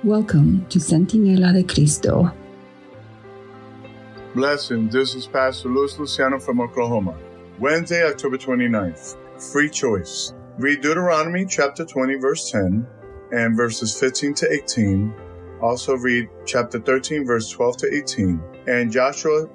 Welcome to Centinela de Cristo. Blessings. This is Pastor Luis Luciano from Oklahoma. Wednesday, October 29th. Free choice. Read Deuteronomy chapter 20, verse 10 and verses 15 to 18. Also read chapter 13, verse 12 to 18 and Joshua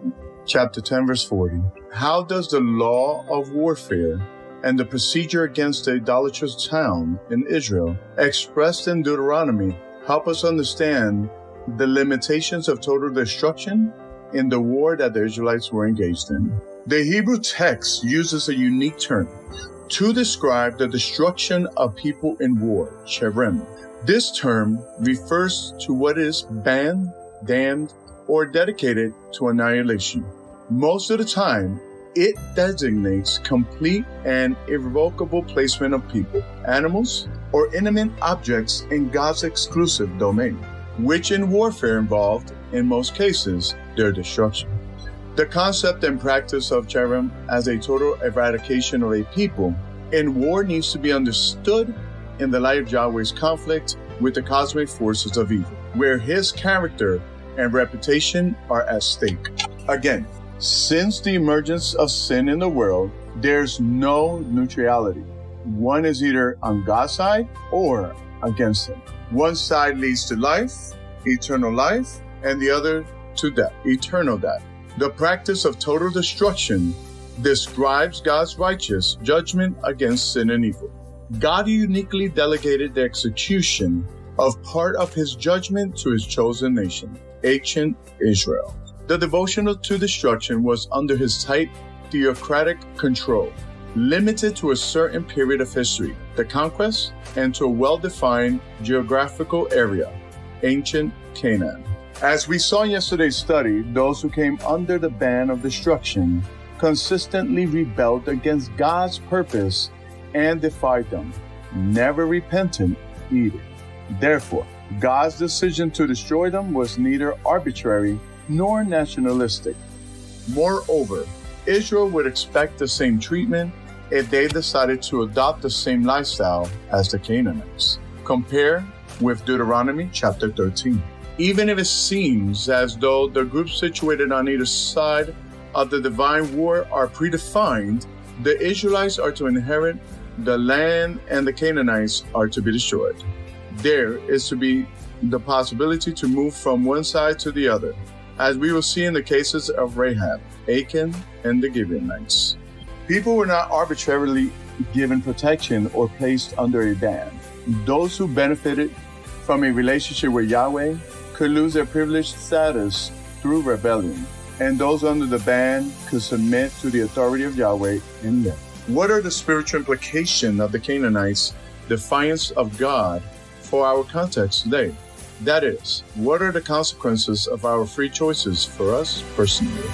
chapter 10, verse 40. How does the law of warfare and the procedure against the idolatrous town in Israel expressed in Deuteronomy help us understand the limitations of total destruction in the war that the Israelites were engaged in? The Hebrew text uses a unique term to describe the destruction of people in war, cherem. This term refers to what is banned, damned, or dedicated to annihilation. Most of the time, it designates complete and irrevocable placement of people, animals, or inanimate objects in God's exclusive domain, which in warfare involved, in most cases, their destruction. The concept and practice of cherem as a total eradication of a people in war needs to be understood in the light of Yahweh's conflict with the cosmic forces of evil, where his character and reputation are at stake. Again, since the emergence of sin in the world, there's no neutrality. One is either on God's side or against him. One side leads to life, eternal life, and the other to death, eternal death. The practice of total destruction describes God's righteous judgment against sin and evil. God uniquely delegated the execution of part of his judgment to his chosen nation, ancient Israel. The devotion to destruction was under his tight theocratic control, limited to a certain period of history, the conquest, and to a well-defined geographical area, ancient Canaan. As we saw in yesterday's study, those who came under the ban of destruction consistently rebelled against God's purpose and defied them, never repentant either. Therefore, God's decision to destroy them was neither arbitrary nor nationalistic. Moreover, Israel would expect the same treatment if they decided to adopt the same lifestyle as the Canaanites. Compare with Deuteronomy chapter 13. Even if it seems as though the groups situated on either side of the divine war are predefined, the Israelites are to inherit the land and the Canaanites are to be destroyed. There is to be the possibility to move from one side to the other, as we will see in the cases of Rahab, Achan, and the Gibeonites. People were not arbitrarily given protection or placed under a ban. Those who benefited from a relationship with Yahweh could lose their privileged status through rebellion, and those under the ban could submit to the authority of Yahweh in live. What are the spiritual implications of the Canaanites' defiance of God for our context today? That is, what are the consequences of our free choices for us personally?